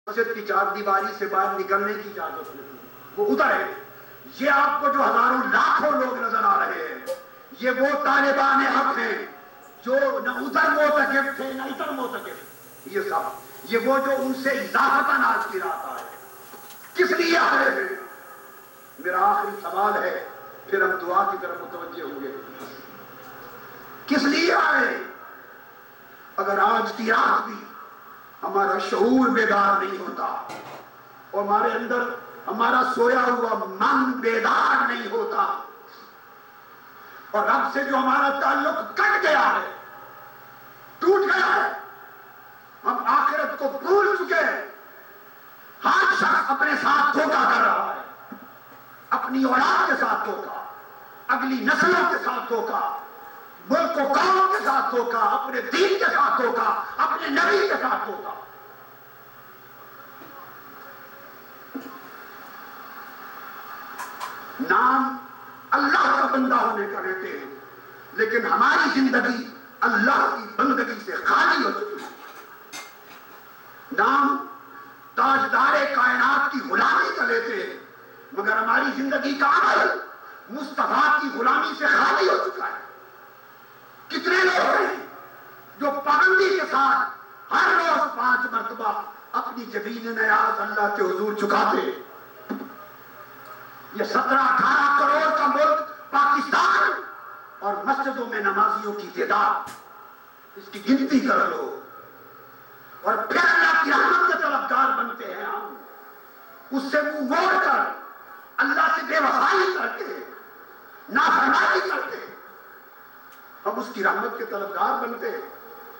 مسجد کی چار دیواری سے باہر نکلنے کی اجازت نہیں، وہ ادھر ہے۔ یہ آپ کو جو ہزاروں لاکھوں لوگ نظر آ رہے ہیں، یہ وہ طالبان حق ہیں جو نہ ادھر معتکف تھے نہ ادھر معتکف، یہ وہ جو ان سے اضافتاً آج کی رات آئے، کس لیے آئے ہیں؟ میرا آخری سوال ہے، پھر ہم دعا کی طرف متوجہ ہوں گے، کس لیے آئے؟ اگر آج کی رات بھی ہمارا شعور بیدار نہیں ہوتا اور ہمارے اندر ہمارا سویا ہوا من بیدار نہیں ہوتا اور رب سے جو ہمارا تعلق کٹ گیا ہے، ٹوٹ گیا ہے، ہم آخرت کو بھول چکے ہیں، ہر شخص اپنے ساتھ دھوکہ کر رہا ہے، اپنی اولاد کے ساتھ دھوکہ، اگلی نسلوں کے ساتھ دھوکہ، ملک و قوم کے ساتھ دھوکہ، اپنے دین کے ساتھ دھوکہ، اپنے نبی کے ساتھ دھوکہ۔ نام اللہ کا بندہ ہونے کا لیتے ہیں، لیکن ہماری زندگی اللہ کی بندگی سے خالی ہو چکی ہے۔ نام تاجدار کائنات کی غلامی کا لیتے ہیں، مگر ہماری زندگی کا عمل مصطفیٰ کی غلامی سے خالی ہو چکا ہے۔ کتنے لوگ ہیں جو پابندی کے ساتھ ہر روز 5 مرتبہ اپنی جبین نیاز اللہ کے حضور چکاتے ہیں۔ یہ 17-18 کروڑ کا ملک پاکستان اور مسجدوں میں نمازیوں کی تعداد، اس کی گنتی کر لو، اور پھر اللہ کی رحمت کے طلبگار بنتے ہیں ہم، اس سے منہ موڑ کر اللہ سے بے وفائی کرتے، نافرمانی کرتے، ہم اس کی رحمت کے طلبگار بنتے ہیں،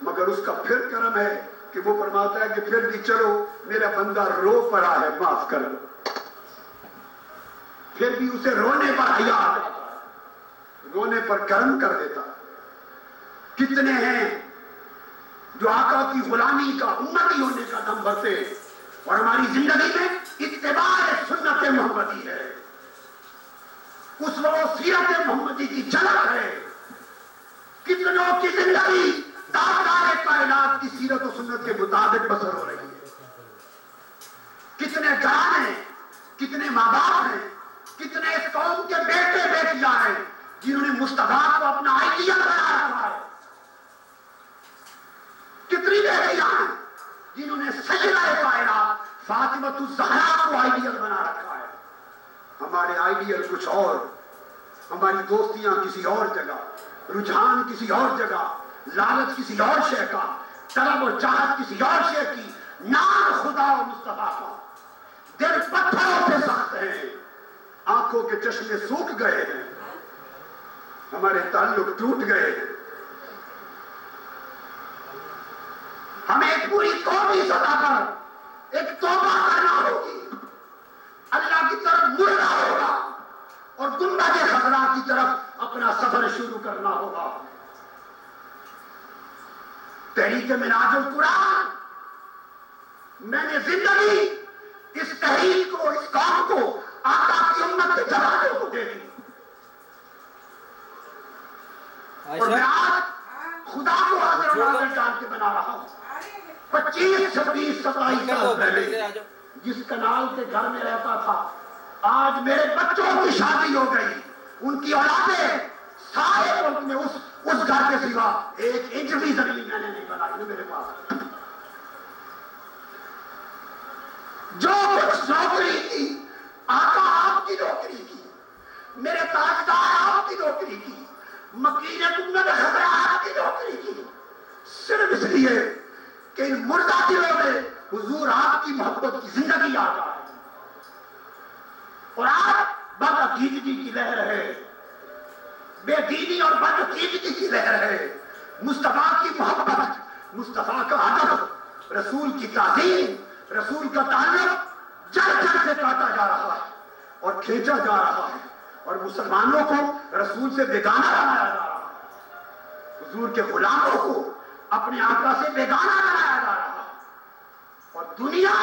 مگر اس کا پھر کرم ہے کہ وہ فرماتا ہے کہ پھر بھی چلو میرا بندہ رو پڑا ہے، معاف کر دو، پھر بھی اسے رونے پر حیا آ جاتا ہے، رونے پر کرم کر دیتا ہے۔ کتنے ہیں جو آقا کی غلامی کا، امتی ہونے کا دم بھرتے ہیں اور ہماری زندگی میں اتباع سنت محمدی ہے، اسوہ و سیرت محمدی کی جھلک ہے۔ کتنوں کی زندگی داردار کائنات کی سیرت و سنت کے مطابق بسر ہو رہی ہے۔ کتنے گھرانے ہیں، کتنے ماں باپ ہیں، کتنے اس قوم کے بیٹے بیٹیاں ہیں جنہوں نے مصطفیٰ کو اپنا آئیڈیل بنا رکھا ہے۔ کتنی بیٹیاں ہیں جنہوں نے سیدہ کائنات فاطمہ الزہرا کو آئیڈیل بنا رکھا ہے۔ ہمارے آئیڈیل کچھ اور، ہماری دوستیاں کسی اور جگہ، رجحان کسی اور جگہ، لالچ کسی اور شے کا، طلب و چاہت کسی اور شے کی، نام خدا و مصطفیٰ کا۔ دل پتھروں سے سخت ہیں، آنکھوں کے چشمے سوکھ گئے ہیں، ہمارے تعلق ٹوٹ گئے ہیں۔ ہمیں پوری قومی سطح پر ایک توبہ کرنا ہوگی، اللہ کی طرف مڑنا ہوگا اور گنبد خضرا کی طرف اپنا سفر شروع کرنا ہوگا۔ تحریک منہاج القرآن، میں نے زندگی اس تحریک کو، اس قوم کو، آقا کی امت کے جوانوں کو دے دی، اور میں آج خدا کو حاضر ناظر جان کے بنا رہا ہوں۔ 25 26 27 سال پہلے جس کنال کے گھر میں رہتا تھا، آج میرے بچوں کی شادی ہو گئی، ان کی اولادیں سارے ملک میں اس گھر کے سوا 1 انچ بھی زمین میں نے نہیں بنائی میرے پاس۔ جو کچھ نوکری کی، آقا آپ کی نوکری کی، میرے تاجدار آپ کی نوکری کی، مکین گنبد خضرا آپ کی نوکری کی، صرف اس لیے کہ ان مردہ دلوں میں حضور آپ کی محبت کی زندگی آ جائے۔ اور آپ بدعقیدگی کی لہر ہے، بے دینی اور بدعقیدگی کی لہر ہے، مصطفیٰ کی محبت، مصطفیٰ کا ادب، رسول کی تعظیم، رسول کا تعلق جڑ جڑ سے کاٹا جا رہا ہے اور کھینچا جا رہا ہے، اور مسلمانوں کو رسول سے بیگانہ بنایا جا رہا ہے، حضور کے غلاموں کو اپنے آقا سے بیگانہ بنایا جا رہا ہے، اور دنیا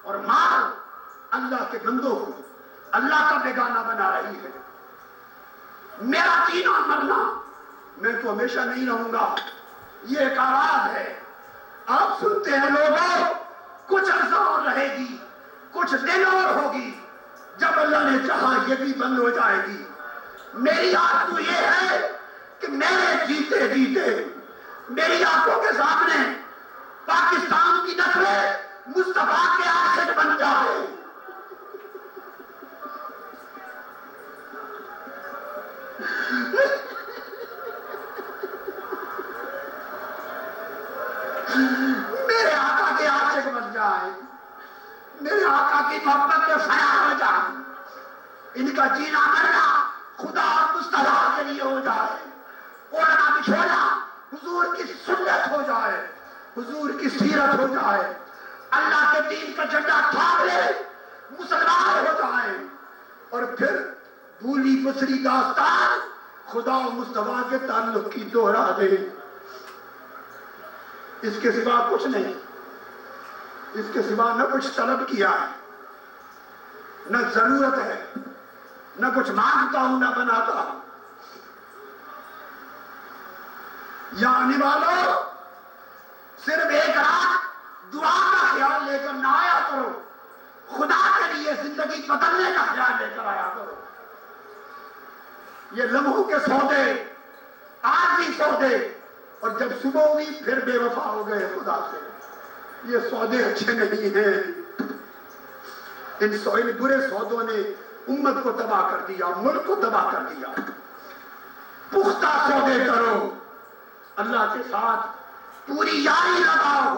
اور مال اللہ کے بندوں کو اللہ کا بیگانہ بنا رہی ہے۔ میرا جینا مرنا، میں تو ہمیشہ نہیں رہوں گا، یہ ایک آواز ہے۔ آپ سنتے ہیں لوگوں، کچھ عرصہ اور رہے گی، کچھ دن اور ہوگی، جب اللہ نے چاہا یہ بھی بند ہو جائے گی۔ میری آرزو یہ ہے کہ میرے جیتے جیتے میری آنکھوں کے سامنے پاکستان کی نسلیں مصطفیٰ کے عاشق بن جائے۔ میرے آقا کے عاشق بن جائے، میرے آقا کی محبت میں فنا ہو جائے، ان کا جینا مرنا خدا اور مصطفیٰ کے لیے ہو جائے، اوڑھنا بچھونا حضور کی سنت ہو جائے، حضور کی سیرت ہو جائے، اللہ کے دین کا جھنڈا تھام لے، مسلمان ہو جائے، اور پھر بھولی بسری داستان خدا و مصطفیٰ کے تعلق کی دوہرا دے۔ اس کے سوا کچھ نہیں، اس کے سوا نہ کچھ طلب کیا ہے، نہ ضرورت ہے، نہ کچھ مانگتا ہوں نہ بناتا ہوں۔ یا آنے والوں، صرف ایک رات دعا کا خیال لے کر نہ آیا کرو، خدا کے لیے زندگی بدلنے کا خیال لے کر آیا کرو۔ یہ لمحوں کے سودے، عارضی سودے، اور جب صبح ہوئی پھر بے وفا ہو گئے خدا سے، یہ سودے اچھے نہیں ہیں۔ ان برے سودوں نے امت کو تباہ کر دیا، ملک کو تباہ کر دیا۔ پختہ سودے کرو، اللہ کے ساتھ پوری یاری لگاؤ،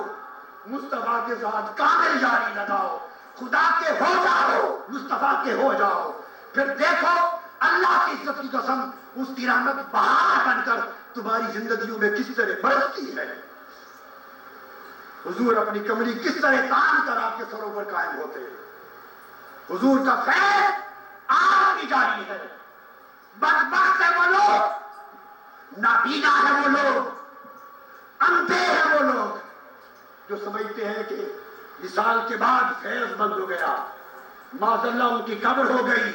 مصطفیٰ کے ساتھ کامل یاری لگاؤ، خدا کے ہو جاؤ، مصطفیٰ کے ہو جاؤ، پھر دیکھو اللہ کی عزت کی قسم اس کی رحمت بہار بن کر تمہاری زندگیوں میں کس طرح برستی ہے۔ حضور اپنی کمری کس طرح تان کر آپ کے سروں پر قائم ہوتے ہیں۔ حضور کا فیض آج بھی جاری ہے۔ بدبخت ہے وہ لوگ، نابینا ہے وہ لوگ، اندھے ہیں وہ لوگ جو سمجھتے ہیں کہ وصال کے بعد فیض بند ہو گیا، معاذ اللہ ان کی قبر ہو گئی،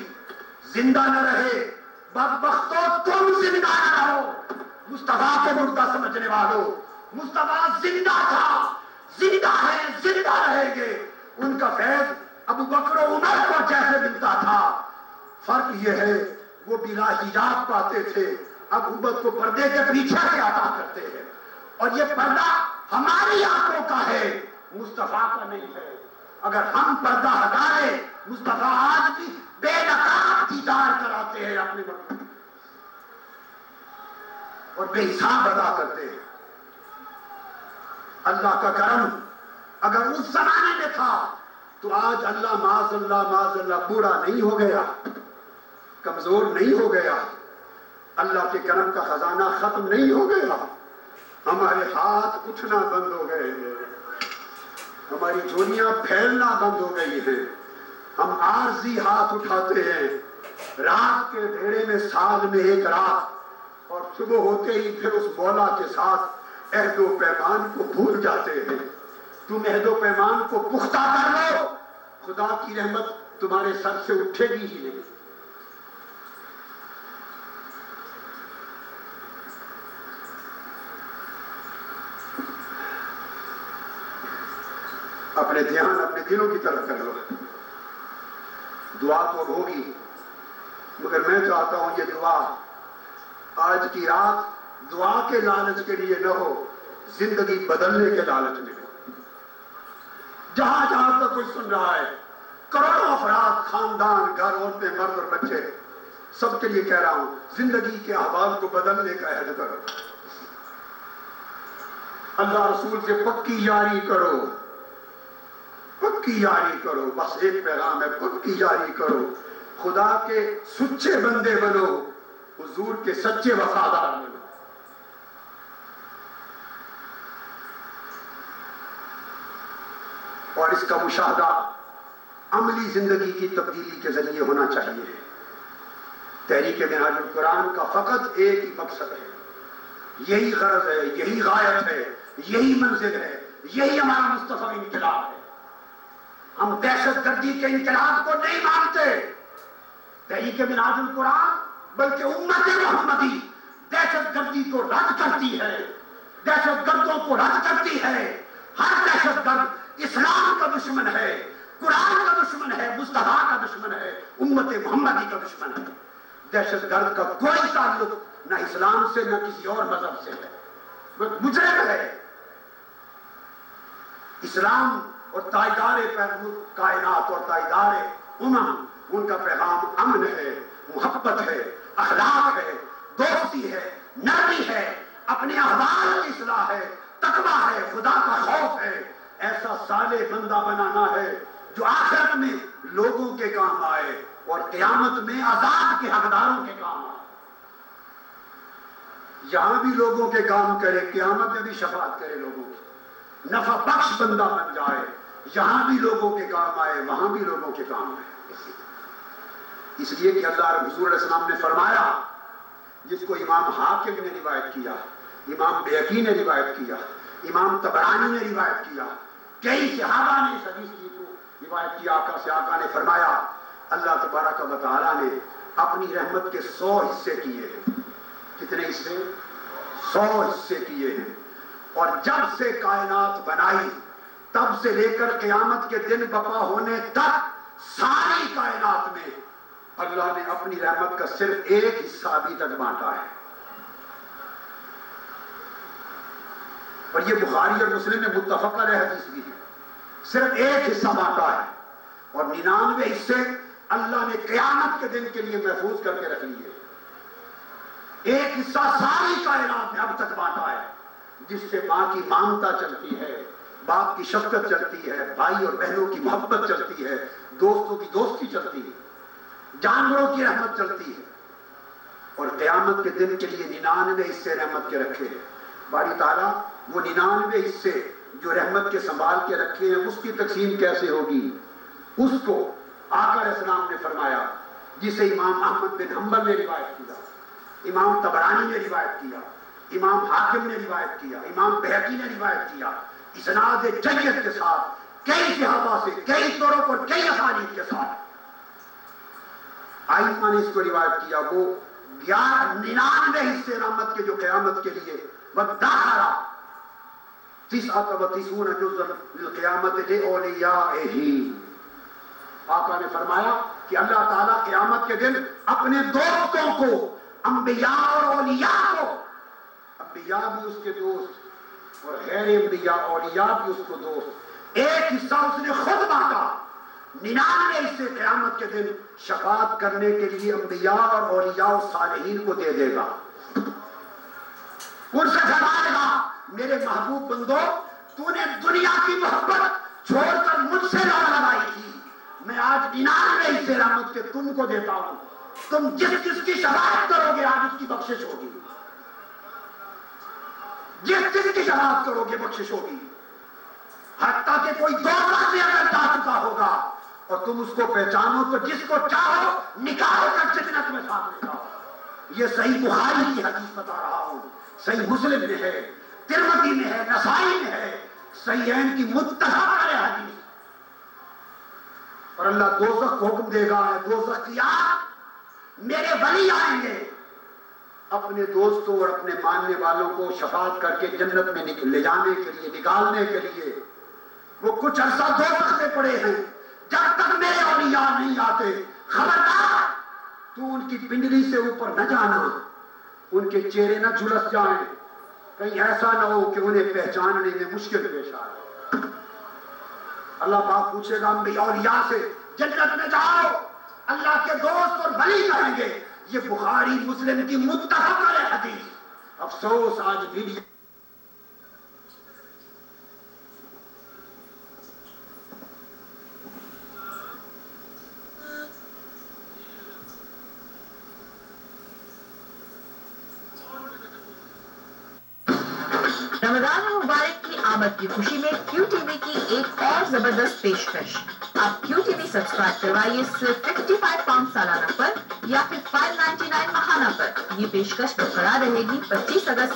زندہ نہ رہے۔ بدبختو تم زندہ نہ رہو، مصطفیٰ کو مردہ سمجھنے والوں، مصطفیٰ زندہ تھا، زندہ ہے، زندہ رہیں گے۔ ان کا فیض ابو بکر و عمر کو جیسے ملتا تھا، فرق یہ ہے وہ بلا حجاب پاتے تھے، اب امت کو پردے کے پیچھے سے عطا کرتے ہیں، اور یہ پردہ ہماری آنکھوں کا ہے، مصطفیٰ کا نہیں ہے۔ اگر ہم پردہ ہٹائیں، مصطفیٰ آج بھی بے نقاب دیدار کراتے ہیں اپنے وقت اور بے حساب ادا کرتے ہیں۔ اللہ کا کرم اگر اس زمانے میں تھا تو آج اللہ معاذ اللہ بوڑھا نہیں ہو گیا، کمزور نہیں ہو گیا، اللہ کے کرم کا خزانہ ختم نہیں ہو گیا۔ ہمارے ہاتھ اٹھنا بند ہو گئے ہیں، ہماری جھولیاں پھیلنا بند ہو گئی ہیں، ہم عارضی ہاتھ اٹھاتے ہیں، رات کے ڈھیرے میں سال میں ایک رات، اور صبح ہوتے ہی پھر اس مولا کے ساتھ عہد و پیمان کو بھول جاتے ہیں۔ تم عہد و پیمان کو پختہ کر لو، خدا کی رحمت تمہارے سر سے اٹھے گی ہی نہیں۔ اپنے دھیان اپنے دلوں کی طرف کر لو۔ دعا تو ہوگی، مگر میں چاہتا ہوں یہ دعا آج کی رات دعا کے لالچ کے لیے نہ ہو، زندگی بدلنے کے لالچ میں ہو۔ جہاں جہاں تک کوئی سن رہا ہے، کروڑوں افراد، خاندان، گھر، عورتیں، مرد اور بچے، سب کے لیے کہہ رہا ہوں، زندگی کے احوال کو بدلنے کا عہد کرو، اللہ رسول سے پکی یاری کرو، پکی یاری کرو۔ بس ایک پیغام ہے، پکی یاری کرو، خدا کے سچے بندے بنو، حضور کے سچے وفادار بنو۔ اور اس کا مشاہدہ عملی زندگی کی تبدیلی کے ذریعے ہونا چاہیے۔ تحریک منہاج القرآن کا فقط ایک ہی مقصد ہے، یہی غرض ہے، یہی غایت ہے، یہی منزل ہے، یہی ہمارا مستقبل انقلاب ہے۔ ہم دہشت گردی کے انقلاب کو نہیں مانتے۔ تحریک منہاج القرآن بلکہ امت محمدی دہشت گردی کو رد کرتی ہے، دہشت گردوں کو رد کرتی ہے۔ ہر دہشت گرد اسلام کا دشمن ہے، قرآن کا دشمن ہے، مصطفیٰ کا دشمن ہے، امت محمدی کا دشمن ہے۔ دہشت گرد کا کوئی تعلق نہ اسلام سے نہ کسی اور مذہب سے ہے، وہ مجرم ہے۔ اسلام اور تائیدار کائنات اور تائیدار ان کا پیغام امن ہے، محبت ہے، اخلاق ہے، دوستی ہے، نرمی ہے، اپنے احوال کی اصلاح ہے، تقویٰ ہے، خدا کا خوف ہے۔ ایسا صالح بندہ بنانا ہے جو آخرت میں لوگوں کے کام آئے اور قیامت میں عذاب کے حقداروں کے کام آئے۔ یہاں بھی لوگوں کے کام کرے، قیامت میں بھی شفاعت کرے لوگوں کی، نفع بخش بندہ بن جائے، یہاں بھی لوگوں کے کام آئے، وہاں بھی لوگوں کے کام آئے۔ اس لیے کہ اللہ حضور علیہ السلام نے فرمایا، جس کو امام حاکم نے روایت کیا، امام بیہقی نے روایت کیا، امام طبرانی نے روایت کیا، کئی صحابہ نے اس حدیث کو روایت کیا، آقا سے آقا نے فرمایا اللہ تبارک و تعالیٰ نے اپنی رحمت کے 100 حصے کیے ہیں۔ کتنے حصے؟ 100 حصے کیے ہیں۔ اور جب سے کائنات بنائی تب سے لے کر قیامت کے دن بپا ہونے تک ساری کائنات میں اللہ نے اپنی رحمت کا صرف ایک حصہ ابھی تک بانٹا ہے۔ اور یہ بخاری اور مسلم میں متفق علیہ حدیث بھی ہے، صرف ایک حصہ بانٹا ہے، اور 99 حصے اللہ نے قیامت کے دن کے لیے محفوظ کر کے رکھ لیے۔ ایک حصہ ساری کائنات میں اب تک بانٹا ہے، جس سے ماں کی مامتا چلتی ہے، باپ کی شفقت چلتی ہے، بھائی اور بہنوں کی محبت چلتی ہے، دوستوں کی دوستی چلتی ہے، جانوروں کی رحمت چلتی ہے۔ اور قیامت کے دن کے لیے 99 حصے رحمت کے رکھے ہیں۔ باری تعالیٰ وہ 99 حصے جو رحمت کے سنبھال کے رکھے ہیں، اس کی تقسیم کیسے ہوگی؟ اس کو آقا علیہ السلام نے فرمایا، جسے امام احمد بن حنبل نے روایت کیا، امام طبرانی نے روایت کیا، امام حاکم نے روایت کیا، امام بیہقی نے روایت کیا، اسناد جید کے ساتھ، کئی صحابہ سے، کئی طرق اور کئی اسانید کے ساتھ آئمہ نے اس کو روایت کیا۔ وہ 99 حصے رحمت کے جو قیامت کے لیے وَدَّخَرَ 99 جزءً للقیامت لِأَوْلِيَائِهِ، آقا نے فرمایا کہ اللہ تعالیٰ قیامت کے دن اپنے دوستوں کو، انبیاء اور اولیاء کو، انبیاء بھی اس کے دوست اور غیر انبیاء اولیاء بھی اس کو دوست، ایک حصہ اس نے خود بانٹا، 99 حصے قیامت کے دن شفاعت کرنے کے لیے انبیاء اور اولیاء و صالحین کو دے دے گا۔ ان سے فرمائے گا میرے محبوب بندو، تو نے دنیا کی محبت چھوڑ کر مجھ سے لڑ لگائی تھی، میں آج 99 حصے رحمت کے تم کو دیتا ہوں، تم جس جس کی شفاعت کرو گے آج اس کی بخشش ہوگی، جس جس کی شفاعت کرو گے بخشش ہوگی، حتیٰ کہ کوئی 2 مرتبہ اگر جا چکا ہوگا اور تم اس کو پہچانو تو جس کو چاہو نکال کر جنت میں ساتھ لے جاؤ۔ یہ صحیح بخاری کی حدیث بتا رہا ہوں، صحیح مسلم میں ہے، ترمذی میں ہے، نسائی میں ہے، صحیحین کی متفق علیہ حدیث۔ اور اللہ دوزخ کو حکم دے گا، دوزخ کی آگ، میرے ولی آئیں گے اپنے دوستوں اور اپنے ماننے والوں کو شفاعت کر کے جنت میں لے جانے کے لیے، نکالنے کے لیے۔ وہ کچھ عرصہ دوزخ میں پڑے ہیں، جب تک میرے اولیاء نہیں آتے، خبردار تو ان کی پنڈلی سے اوپر نہ جانا، ان کے چہرے نہ جھلس جائیں، کہیں ایسا نہ ہو کہ انہیں پہچاننے میں مشکل پیش آئے۔ اللہ پاک پوچھے گا انبیاء اولیاء سے جنت میں جاؤ، اللہ کے دوست اور ولی کہیں گے۔ یہ بخاری مسلم کی متفق علیہ حدیث۔ افسوس آج بھی رمضان المبارک کی آمد کی خوشی میں کیو ٹی وی کی ایک اور زبردست پیشکش۔ آپ کیو ٹی وی سبسکرائب کروائیے صرف 55 پاؤنڈ سالانہ پر یا پھر 599 ماہانہ پر۔ یہ پیشکش برقرار رہے گی 25 اگست